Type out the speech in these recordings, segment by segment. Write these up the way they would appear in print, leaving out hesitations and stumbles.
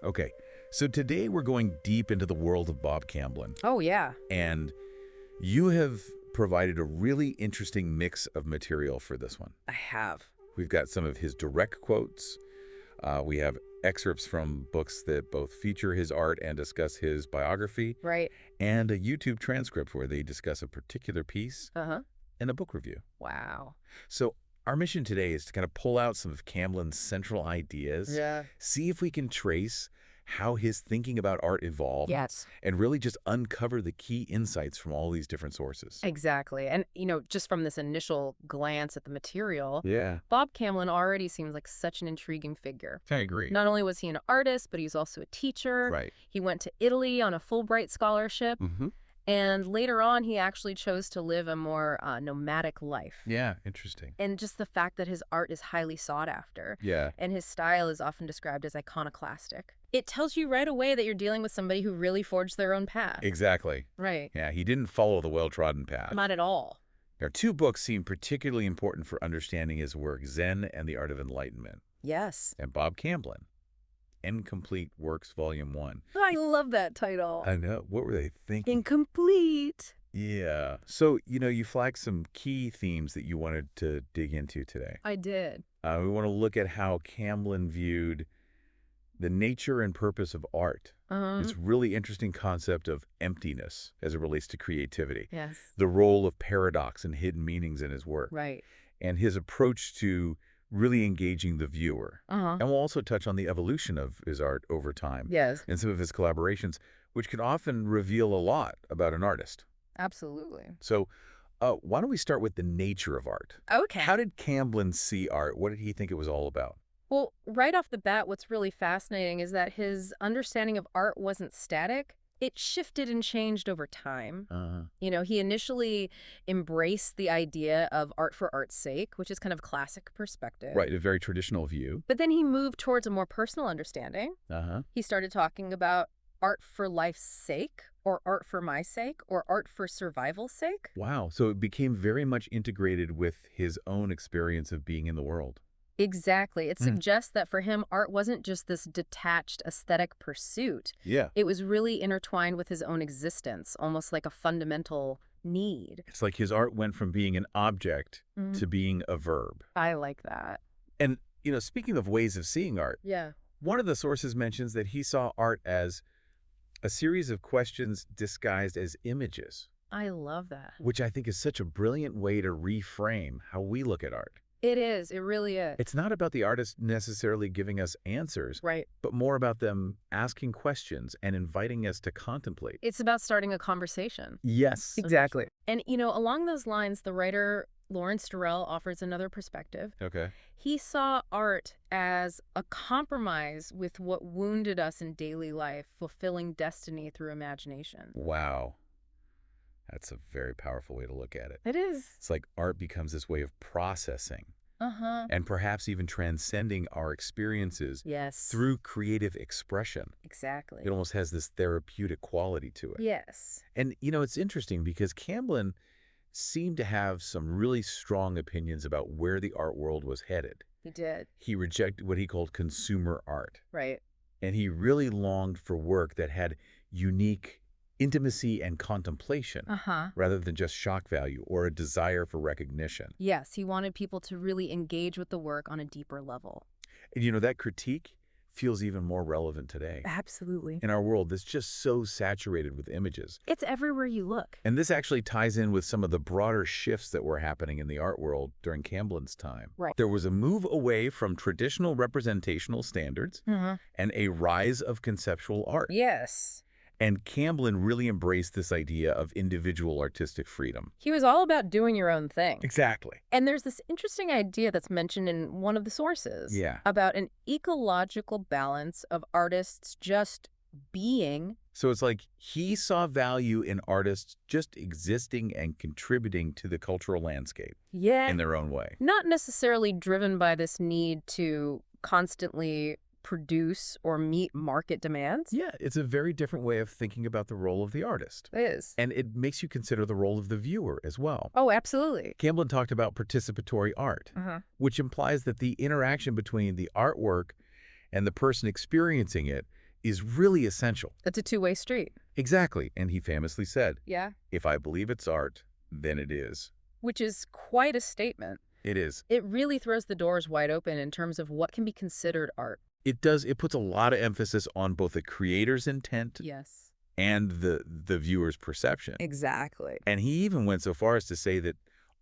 Okay, so today we're going deep into the world of Bob Camblin, Oh, yeah, and you have provided a really interesting mix of material for this one. I have. We've got some of his direct quotes. We have excerpts from books that both feature his art and discuss his biography, Right. and a YouTube transcript where they discuss a particular piece Uh-huh. and a book review. Wow. So our mission today is to kind of pull out some of Camblin's central ideas, Yeah. see if we can trace how his thinking about art evolved, Yes. and really just uncover the key insights from all these different sources. Exactly. And, just from this initial glance at the material, Yeah, Bob Camblin already seems like such an intriguing figure. I agree. Not only was he an artist, but he's also a teacher. Right. He went to Italy on a Fulbright scholarship. Mm-hmm. And later on, he actually chose to live a more nomadic life. Yeah, interesting. And just the fact that his art is highly sought after. Yeah, And his style is often described as iconoclastic. It tells you right away that you're dealing with somebody who really forged their own path. exactly. Right. Yeah, he didn't follow the well-trodden path. Not at all. Now, two books seem particularly important for understanding his work, Zen and the Art of Enlightenment, Yes. and Bob Camblin, Incomplete Works, Volume 1. I love that title. I know. What were they thinking? Incomplete. Yeah. So, you flagged some key themes that you wanted to dig into today. I did. We want to look at how Camblin viewed the nature and purpose of art. Uh-huh. This really interesting concept of emptiness as it relates to creativity. Yes. The role of paradox and hidden meanings in his work. Right. And his approach to really engaging the viewer. Uh-huh. And we'll also touch on the evolution of his art over time. Yes. And some of his collaborations, which can often reveal a lot about an artist. Absolutely. So why don't we start with the nature of art? Okay. How did Camblin see art? What did he think it was all about? Well, right off the bat, what's really fascinating is that his understanding of art wasn't static. It shifted and changed over time. He initially embraced the idea of art for art's sake, which is kind of a classic perspective. Right, a very traditional view. But then he moved towards a more personal understanding. He started talking about art for life's sake, or art for my sake, or art for survival's sake. Wow, so it became very much integrated with his own experience of being in the world. Exactly. It suggests that for him, art wasn't just this detached aesthetic pursuit. Yeah. It was really intertwined with his own existence, almost like a fundamental need. It's like his art went from being an object to being a verb. I like that. And, speaking of ways of seeing art, Yeah. one of the sources mentions that he saw art as a series of questions disguised as images, I love that. which I think is such a brilliant way to reframe how we look at art. It is. It really is. It's not about the artist necessarily giving us answers, Right. but more about them asking questions and inviting us to contemplate. It's about starting a conversation. Yes. Exactly. And, along those lines, the writer Lawrence Durrell offers another perspective. Okay. He saw art as a compromise with what wounded us in daily life, fulfilling destiny through imagination. Wow. That's a very powerful way to look at it. It is. It's like art becomes this way of processing Uh-huh. and perhaps even transcending our experiences Yes. through creative expression. Exactly. It almost has this therapeutic quality to it. Yes. And, it's interesting because Camblin seemed to have some really strong opinions about where the art world was headed. He did. He rejected what he called consumer art. Right. And he really longed for work that had unique intimacy and contemplation Uh-huh. rather than just shock value or a desire for recognition. Yes, he wanted people to really engage with the work on a deeper level. And that critique feels even more relevant today. Absolutely. In our world that's just so saturated with images. It's everywhere you look. And this actually ties in with some of the broader shifts that were happening in the art world during Camblin's time. Right. There was a move away from traditional representational standards and a rise of conceptual art. Yes. And Camblin really embraced this idea of individual artistic freedom. He was all about doing your own thing. Exactly. And there's this interesting idea that's mentioned in one of the sources. Yeah. About an ecological balance of artists just being. So it's like he saw value in artists just existing and contributing to the cultural landscape Yeah. in their own way. Not necessarily driven by this need to constantly produce or meet market demands. Yeah, it's a very different way of thinking about the role of the artist. It is. And it makes you consider the role of the viewer as well. Oh, absolutely. Camblin talked about participatory art, which implies that the interaction between the artwork and the person experiencing it is really essential. It's a two-way street. Exactly. And he famously said, Yeah. if I believe it's art, then it is. Which is quite a statement. It is. It really throws the doors wide open in terms of what can be considered art. It does. It puts a lot of emphasis on both the creator's intent Yes. and the viewer's perception. Exactly. And he even went so far as to say that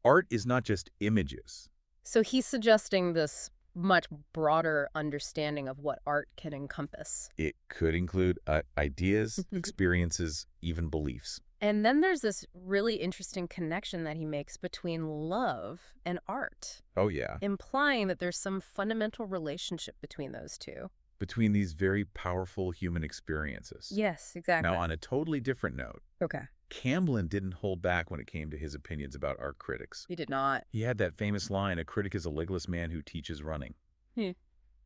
art is not just images. So he's suggesting this much broader understanding of what art can encompass. It could include ideas, experiences, even beliefs. And then there's this really interesting connection that he makes between love and art, Oh, yeah. implying that there's some fundamental relationship between those two. Between these very powerful human experiences. Yes, exactly. Now, on a totally different note, Okay. Camblin didn't hold back when it came to his opinions about art critics. He did not. He had that famous line, "A critic is a legless man who teaches running."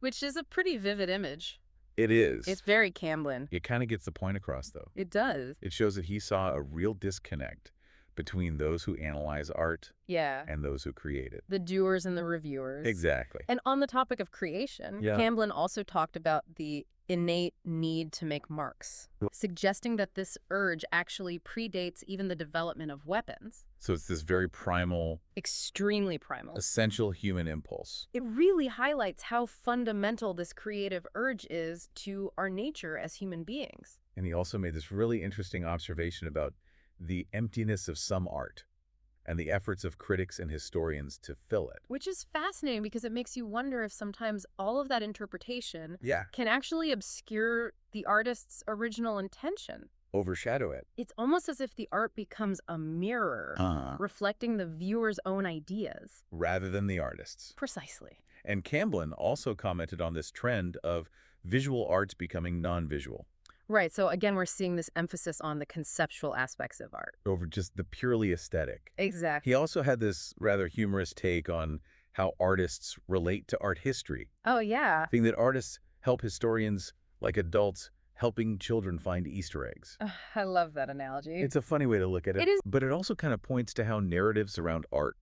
Which is a pretty vivid image. It is. It's very Camblin. It kind of gets the point across, though. It does. It shows that he saw a real disconnect between those who analyze art Yeah. and those who create it. The doers and the reviewers. Exactly. And on the topic of creation, Yeah. Camblin also talked about the innate need to make marks, suggesting that this urge actually predates even the development of weapons. So it's this very primal, Extremely primal. essential human impulse. It really highlights how fundamental this creative urge is to our nature as human beings. And he also made this really interesting observation about the emptiness of some art and the efforts of critics and historians to fill it. Which is fascinating because it makes you wonder if sometimes all of that interpretation Yeah. can actually obscure the artist's original intention. Overshadow it. It's almost as if the art becomes a mirror, reflecting the viewer's own ideas. Rather than the artist's. Precisely. And Camblin also commented on this trend of visual arts becoming non-visual. Right, so again, we're seeing this emphasis on the conceptual aspects of art. Over just the purely aesthetic. Exactly. He also had this rather humorous take on how artists relate to art history, Oh, yeah. saying that artists help historians like adults helping children find Easter eggs. I love that analogy. It's a funny way to look at it. It is. But it also kind of points to how narratives around art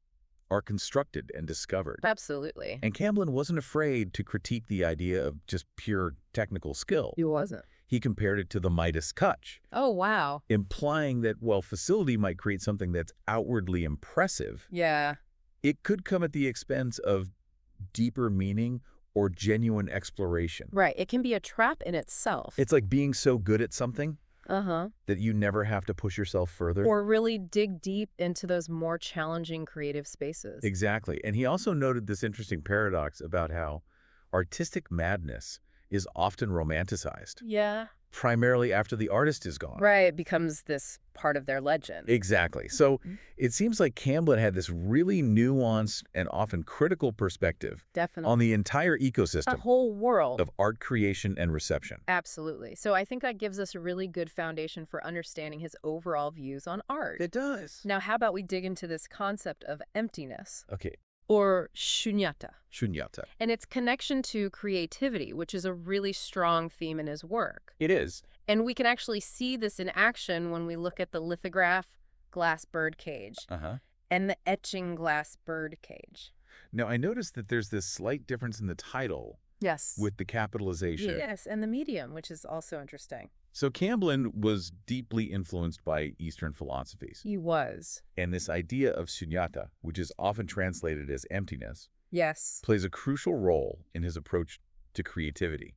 are constructed and discovered. Absolutely. And Camblin wasn't afraid to critique the idea of just pure technical skill. He wasn't. He compared it to the Midas touch, Oh, wow. implying that while facility might create something that's outwardly impressive, Yeah. it could come at the expense of deeper meaning or genuine exploration. Right, it can be a trap in itself. It's like being so good at something Uh-huh. that you never have to push yourself further. Or really dig deep into those more challenging creative spaces. Exactly. And he also noted this interesting paradox about how artistic madness is often romanticized, Yeah. primarily after the artist is gone. Right, it becomes this part of their legend. Exactly. So it seems like Camblin had this really nuanced and often critical perspective Definitely. on the entire A ecosystem whole world. of art creation and reception. Absolutely. So I think that gives us a really good foundation for understanding his overall views on art. It does. Now, how about we dig into this concept of emptiness, Okay. or shunyata, Shunyata. and its connection to creativity, which is a really strong theme in his work. It is. And we can actually see this in action when we look at the lithograph glass bird cage and the etching glass bird cage. Now, I noticed that there's this slight difference in the title Yes. with the capitalization. Yes, and the medium, which is also interesting. So Camblin was deeply influenced by Eastern philosophies. He was. And this idea of shunyata, which is often translated as emptiness, Yes. plays a crucial role in his approach to creativity.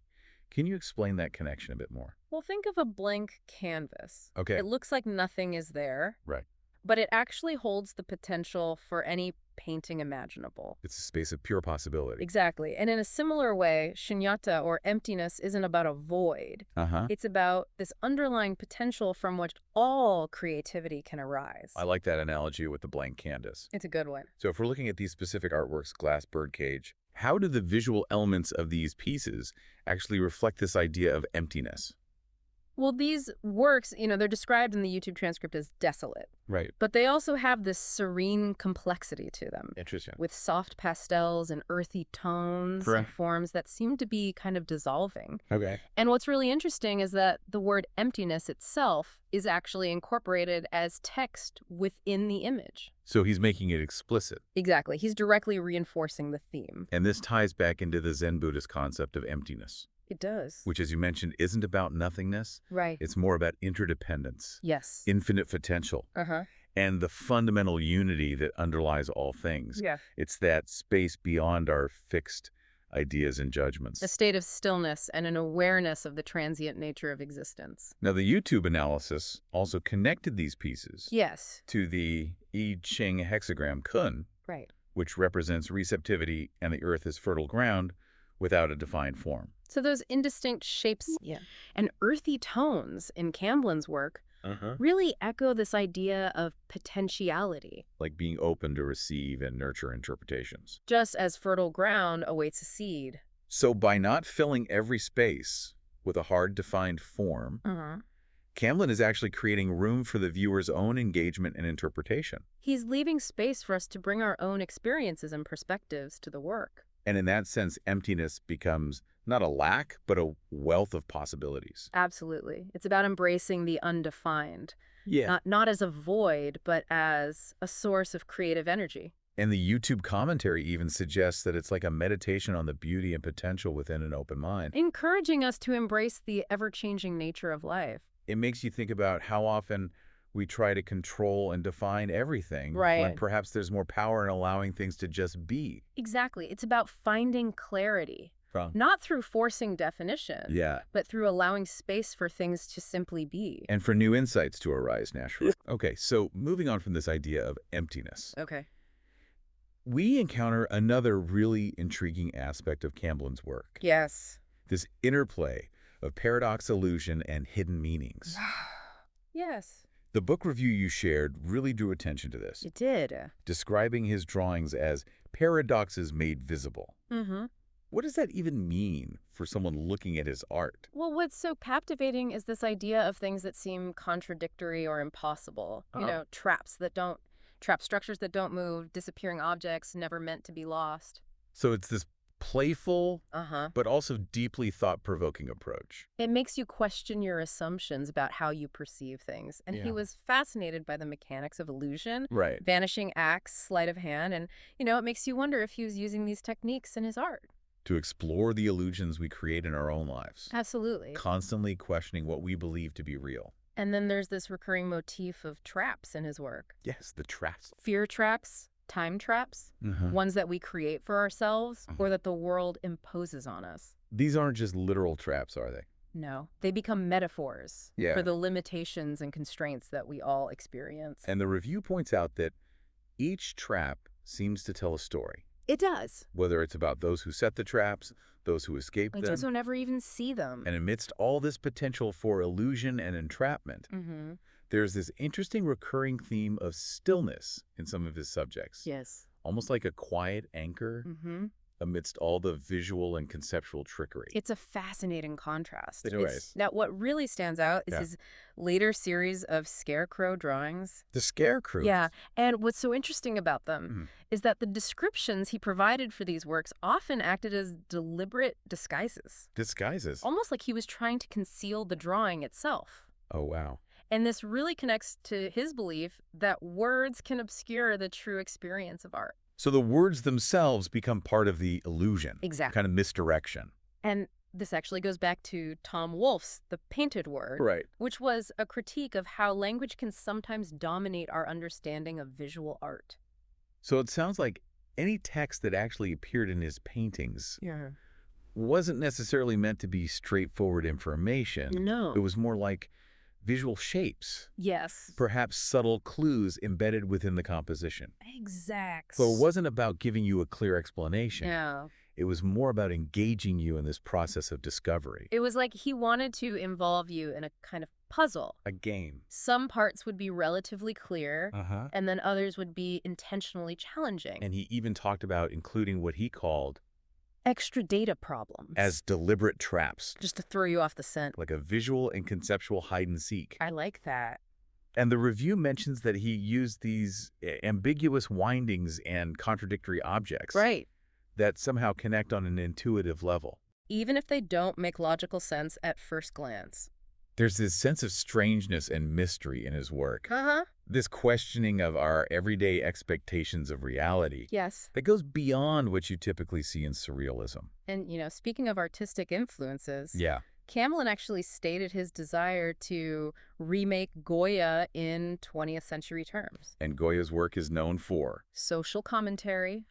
Can you explain that connection a bit more? Well, think of a blank canvas. Okay. It looks like nothing is there, Right. but it actually holds the potential for any painting imaginable. It's a space of pure possibility. Exactly. And in a similar way, shunyata, or emptiness, isn't about a void. It's about this underlying potential from which all creativity can arise. I like that analogy with the blank canvas. It's a good one. So if we're looking at these specific artworks, glass birdcage, how do the visual elements of these pieces actually reflect this idea of emptiness? Well, these works, they're described in the YouTube transcript as desolate, Right. but they also have this serene complexity to them, Interesting. with soft pastels and earthy tones and Correct. forms that seem to be kind of dissolving. Okay. And what's really interesting is that the word emptiness itself is actually incorporated as text within the image. So he's making it explicit. Exactly. He's directly reinforcing the theme. And this ties back into the Zen Buddhist concept of emptiness. It does. which, as you mentioned, isn't about nothingness. Right. It's more about interdependence, Yes. infinite potential, Uh-huh. and the fundamental unity that underlies all things. Yeah. It's that space beyond our fixed ideas and A judgments. state of stillness and an awareness of the transient nature of existence. Now, the YouTube analysis also connected these pieces Yes. to the I Ching hexagram kun, Right. which represents receptivity and the earth as fertile ground without a defined form. So those indistinct shapes and earthy tones in Camblin's work really echo this idea of potentiality. Like being open to receive and nurture interpretations. Just as fertile ground awaits a seed. So by not filling every space with a hard defined form, Camblin is actually creating room for the viewer's own engagement and interpretation. He's leaving space for us to bring our own experiences and perspectives to the work. And in that sense, emptiness becomes not a lack, but a wealth of possibilities. Absolutely. It's about embracing the undefined. Yeah. Not as a void, but as a source of creative energy. And the YouTube commentary even suggests that it's like a meditation on the beauty and potential within an open mind. Encouraging us to embrace the ever-changing nature of life. It makes you think about how often we try to control and define everything, Right. when perhaps there's more power in allowing things to just be. Exactly. It's about finding clarity. Not through forcing definition, Yeah. but through allowing space for things to simply be. And for new insights to arise naturally. Okay, so moving on from this idea of emptiness, Okay. we encounter another really intriguing aspect of Camblin's work. Yes. This interplay of paradox, illusion, and hidden meanings. Yes. The book review you shared really drew attention to this, It did. describing his drawings as paradoxes made visible. Mm-hmm. What does that even mean for someone looking at his art? Well, what's so captivating is this idea of things that seem contradictory or impossible. You know, trap structures that don't move, disappearing objects never meant to be lost. So it's this playful, Uh-huh. but also deeply thought-provoking approach. It makes you question your assumptions about how you perceive things. And he Yeah. was fascinated by the mechanics of illusion, Right. vanishing acts, sleight of hand, and, it makes you wonder if he was using these techniques in his art. To explore the illusions we create in our own lives. Absolutely. Constantly questioning what we believe to be real. And then there's this recurring motif of traps in his work. Yes, the traps. Fear traps, time traps, ones that we create for ourselves or that the world imposes on us. These aren't just literal traps, are they? No, they become metaphors Yeah. for the limitations and constraints that we all experience. And the review points out that each trap seems to tell a story. It does. Whether it's about those who set the traps, those who escape We them, just don't ever even see them. and amidst all this potential for illusion and entrapment, there's this interesting recurring theme of stillness in some of his subjects. Yes. Almost like a quiet anchor amidst all the visual and conceptual trickery. It's a fascinating contrast. It is. Now, what really stands out is his later series of scarecrow drawings. The scarecrows. Yeah, and what's so interesting about them is that the descriptions he provided for these works often acted as deliberate disguises. Disguises. Almost like he was trying to conceal the drawing itself. Oh, wow. And this really connects to his belief that words can obscure the true experience of art. So the words themselves become part of the illusion. Exactly. Kind of misdirection. And this actually goes back to Tom Wolfe's The Painted Word, Right. which was a critique of how language can sometimes dominate our understanding of visual art. So it sounds like any text that actually appeared in his paintings wasn't necessarily meant to be straightforward information. No. It was more like visual shapes. Yes. Perhaps subtle clues embedded within the composition. Exact. So it wasn't about giving you a clear explanation. Yeah. It was more about engaging you in this process of discovery. It was like he wanted to involve you in a kind of puzzle. A game. Some parts would be relatively clear, and then others would be intentionally challenging. And he even talked about including what he called extra data problems. as deliberate traps. Just to throw you off the scent. Like a visual and conceptual hide and seek. I like that. And the review mentions that he used these ambiguous windings and contradictory objects. Right. That somehow connect on an intuitive level. Even if they don't make logical sense at first glance. There's this sense of strangeness and mystery in his work. Uh-huh. This questioning of our everyday expectations of reality Yes. that goes beyond what you typically see in surrealism. And, speaking of artistic influences, Yeah. Camblin actually stated his desire to remake Goya in 20th century terms. And Goya's work is known for Social commentary,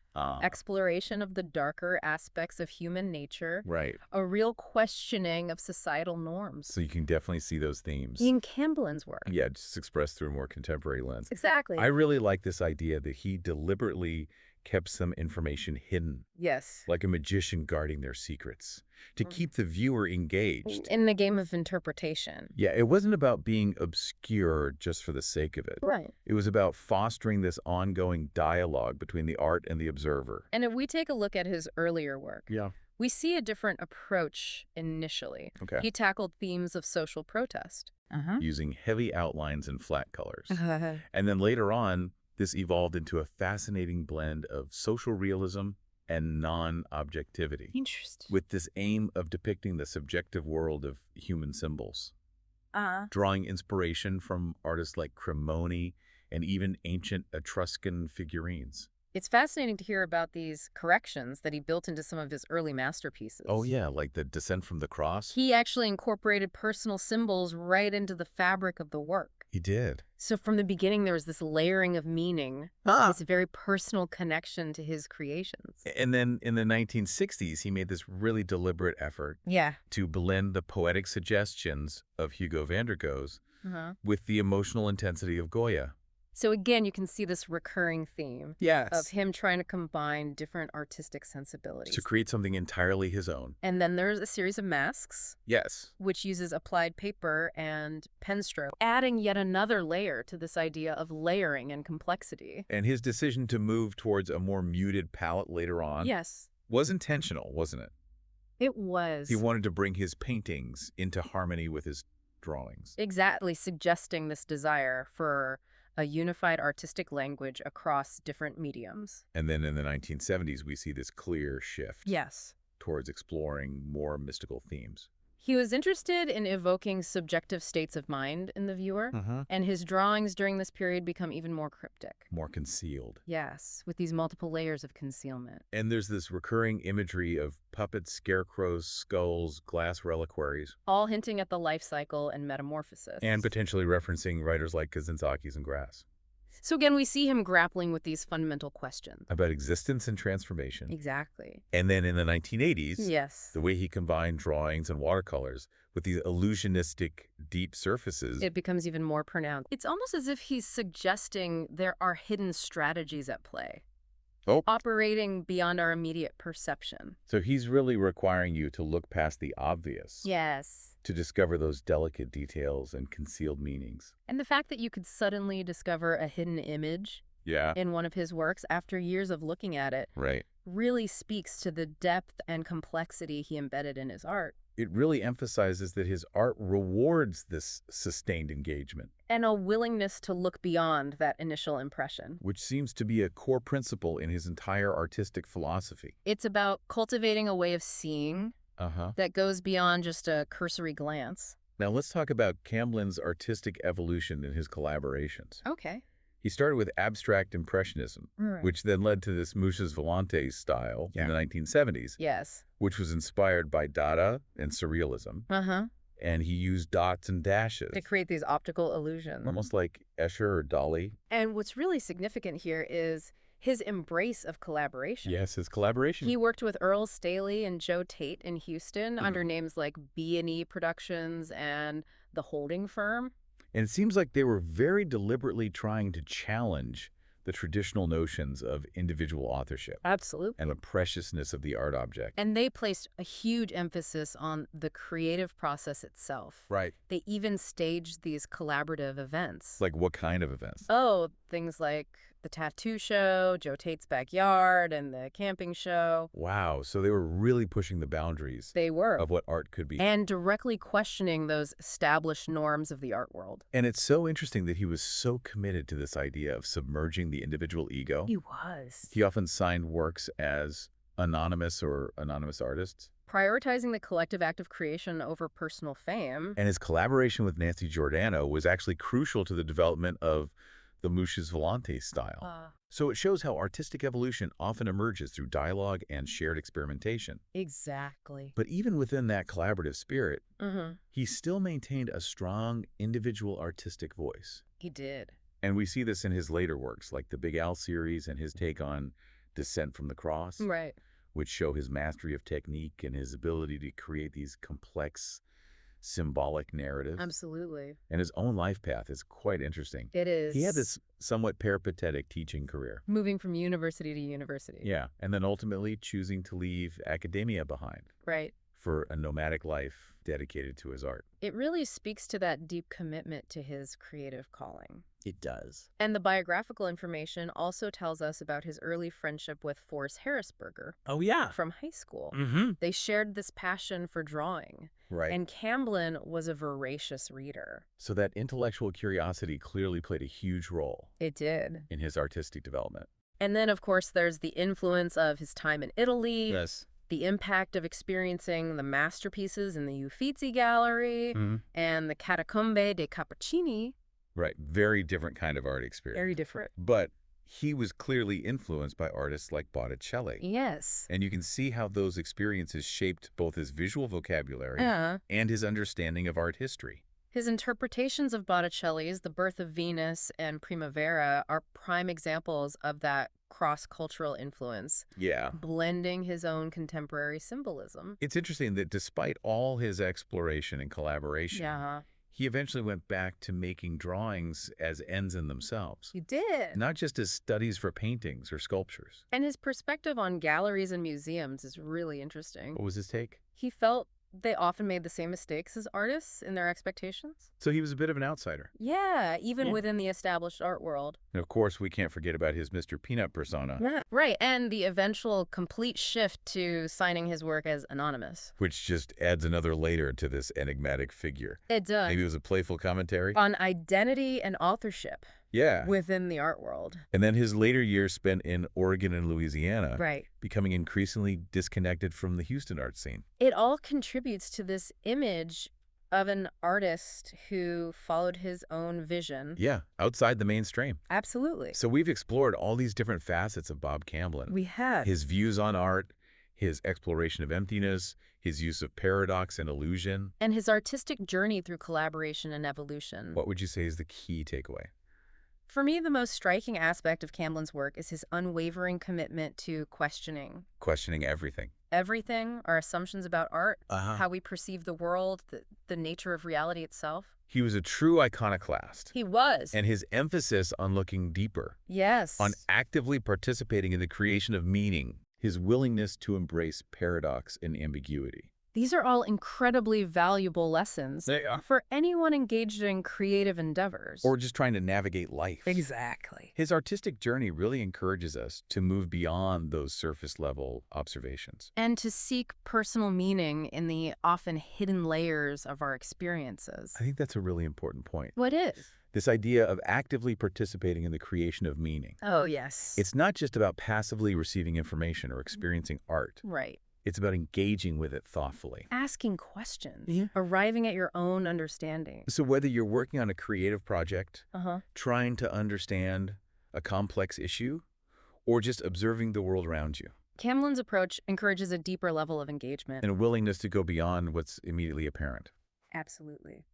exploration of the darker aspects of human nature, right. a real questioning of societal norms. So you can definitely see those themes. In Camblin's work. Yeah, just expressed through a more contemporary lens. Exactly. I really like this idea that he deliberately kept some information hidden, Yes. like a magician guarding their secrets, to keep the viewer engaged. In the game of interpretation. Yeah, it wasn't about being obscure just for the sake of it. Right. It was about fostering this ongoing dialogue between the art and the observer. And if we take a look at his earlier work, Yeah. we see a different approach initially. Okay. He tackled themes of social protest. Using heavy outlines and flat colors. And then later on, this evolved into a fascinating blend of social realism and non-objectivity, Interesting. with this aim of depicting the subjective world of human symbols, drawing inspiration from artists like Cremoni and even ancient Etruscan figurines. It's fascinating to hear about these corrections that he built into some of his early masterpieces. Oh yeah, like the Descent from the Cross? He actually incorporated personal symbols right into the fabric of the work. He did. So from the beginning, there was this layering of meaning, this very personal connection to his creations. And then in the 1960s, he made this really deliberate effort to blend the poetic suggestions of Hugo van der Goes with the emotional intensity of Goya. So again, you can see this recurring theme of him trying to combine different artistic sensibilities. To create something entirely his own. And then there's a series of masks, Yes. which uses applied paper and pen stroke, adding yet another layer to this idea of layering and complexity. And his decision to move towards a more muted palette later on was intentional, wasn't it? It was. He wanted to bring his paintings into harmony with his drawings. Exactly, suggesting this desire for a unified artistic language across different mediums. And then in the 1970s, we see this clear shift towards exploring more mystical themes. He was interested in evoking subjective states of mind in the viewer, and his drawings during this period become even more cryptic. More concealed. Yes, with these multiple layers of concealment. And there's this recurring imagery of puppets, scarecrows, skulls, glass reliquaries. All hinting at the life cycle and metamorphosis. And potentially referencing writers like Kazantzakis and Grass. So again, we see him grappling with these fundamental questions. About existence and transformation. Exactly. And then in the 1980s, the way he combined drawings and watercolors with these illusionistic deep surfaces. It becomes even more pronounced. It's almost as if he's suggesting there are hidden strategies at play. Operating beyond our immediate perception. So he's really requiring you to look past the obvious. Yes. To discover those delicate details and concealed meanings. And the fact that you could suddenly discover a hidden image in one of his works after years of looking at it really speaks to the depth and complexity he embedded in his art. It really emphasizes that his art rewards this sustained engagement. And a willingness to look beyond that initial impression. Which seems to be a core principle in his entire artistic philosophy. It's about cultivating a way of seeing that goes beyond just a cursory glance. Now let's talk about Camblin's artistic evolution in his collaborations. Okay. He started with abstract impressionism, which then led to this Muses Volantes style in the 1970s. Yes. Which was inspired by Dada and surrealism. And he used dots and dashes. To create these optical illusions. Almost like Escher or Dali. And what's really significant here is his embrace of collaboration. Yes, his collaboration. He worked with Earl Staley and Joe Tate in Houston under names like B&E Productions and The Holding Firm. And it seems like they were very deliberately trying to challenge the traditional notions of individual authorship. Absolutely. And the preciousness of the art object. And they placed a huge emphasis on the creative process itself. Right. They even staged these collaborative events. Like what kind of events? Oh, things like the tattoo show, Joe Tate's backyard, and the camping show. Wow. So they were really pushing the boundaries. They were. Of what art could be. And directly questioning those established norms of the art world. And it's so interesting that he was so committed to this idea of submerging the individual ego. He was. He often signed works as anonymous or anonymous artists. Prioritizing the collective act of creation over personal fame. And his collaboration with Nancy Giordano was actually crucial to the development of the Muches Volante style. So it shows how artistic evolution often emerges through dialogue and shared experimentation. Exactly. But even within that collaborative spirit, he still maintained a strong individual artistic voice. He did. And we see this in his later works, like the Big Al series and his take on Descent from the Cross. Right. Which show his mastery of technique and his ability to create these complex, symbolic narratives. Absolutely. And his own life path is quite interesting. It is. He had this somewhat peripatetic teaching career. Moving from university to university. Yeah, and then ultimately choosing to leave academia behind. Right. For a nomadic life dedicated to his art. It really speaks to that deep commitment to his creative calling. It does. And the biographical information also tells us about his early friendship with Forrest Harrisberger. Oh, yeah. From high school. They shared this passion for drawing. Right. And Camblin was a voracious reader. So that intellectual curiosity clearly played a huge role. It did. In his artistic development. And then, of course, there's the influence of his time in Italy. Yes. The impact of experiencing the masterpieces in the Uffizi Gallery and the Catacombe dei Cappuccini. Right. Very different kind of art experience. Very different. But he was clearly influenced by artists like Botticelli. Yes. And you can see how those experiences shaped both his visual vocabulary and his understanding of art history. His interpretations of Botticelli's The Birth of Venus and Primavera are prime examples of that cross-cultural influence. Yeah. Blending his own contemporary symbolism. It's interesting that despite all his exploration and collaboration, he eventually went back to making drawings as ends in themselves. He did. Not just as studies for paintings or sculptures. And his perspective on galleries and museums is really interesting. What was his take? He felt they often made the same mistakes as artists in their expectations. So he was a bit of an outsider. Yeah, even within the established art world. And of course, we can't forget about his Mr. Peanut persona. Yeah. Right, and the eventual complete shift to signing his work as anonymous. Which just adds another layer to this enigmatic figure. It does. Maybe it was a playful commentary? On identity and authorship. Yeah. Within the art world. And then his later years spent in Oregon and Louisiana. Right. Becoming increasingly disconnected from the Houston art scene. It all contributes to this image of an artist who followed his own vision. Yeah, outside the mainstream. Absolutely. So we've explored all these different facets of Bob Camblin. We have. His views on art, his exploration of emptiness, his use of paradox and illusion. And his artistic journey through collaboration and evolution. What would you say is the key takeaway? For me, the most striking aspect of Camblin's work is his unwavering commitment to questioning. Questioning everything. Everything, our assumptions about art, how we perceive the world, the nature of reality itself. He was a true iconoclast. He was. And his emphasis on looking deeper. Yes. On actively participating in the creation of meaning. His willingness to embrace paradox and ambiguity. These are all incredibly valuable lessons They are. for anyone engaged in creative endeavors. Or just trying to navigate life. Exactly. His artistic journey really encourages us to move beyond those surface-level observations. And to seek personal meaning in the often hidden layers of our experiences. I think that's a really important point. What is? This idea of actively participating in the creation of meaning. Oh, yes. It's not just about passively receiving information or experiencing art. Right. It's about engaging with it thoughtfully. Asking questions. Arriving at your own understanding. So whether you're working on a creative project, trying to understand a complex issue, or just observing the world around you. Camblin's approach encourages a deeper level of engagement. And a willingness to go beyond what's immediately apparent. Absolutely.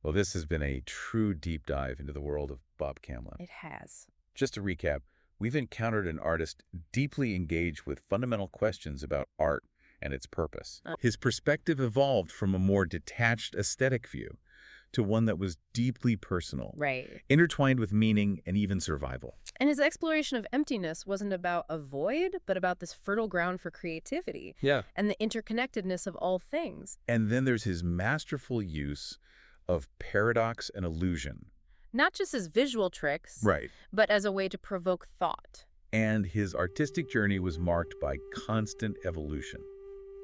Well, this has been a true deep dive into the world of Bob Camblin. It has. Just to recap, we've encountered an artist deeply engaged with fundamental questions about art and its purpose. His perspective evolved from a more detached aesthetic view to one that was deeply personal, intertwined with meaning and even survival. And his exploration of emptiness wasn't about a void, but about this fertile ground for creativity and the interconnectedness of all things. And then there's his masterful use of paradox and illusion. Not just as visual tricks, but as a way to provoke thought. And his artistic journey was marked by constant evolution.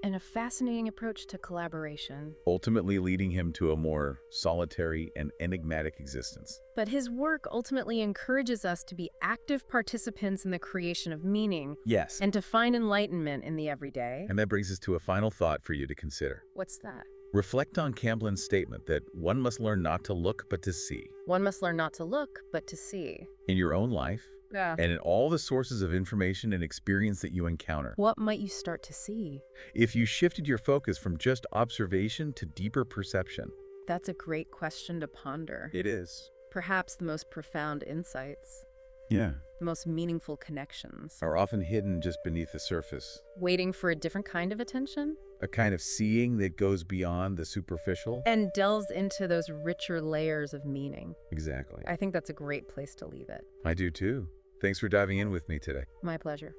And a fascinating approach to collaboration. ultimately leading him to a more solitary and enigmatic existence. But his work ultimately encourages us to be active participants in the creation of meaning. Yes. And to find enlightenment in the everyday. And that brings us to a final thought for you to consider. What's that? Reflect on Camblin's statement that one must learn not to look but to see. One must learn not to look, but to see. In your own life, Yeah. and in all the sources of information and experience that you encounter. What might you start to see? If you shifted your focus from just observation to deeper perception. That's a great question to ponder. It is. Perhaps the most profound insights, Yeah. the most meaningful connections, Are often hidden just beneath the surface. waiting for a different kind of attention A kind of seeing that goes beyond the superficial. and delves into those richer layers of meaning. Exactly. I think that's a great place to leave it. I do too. Thanks for diving in with me today. My pleasure.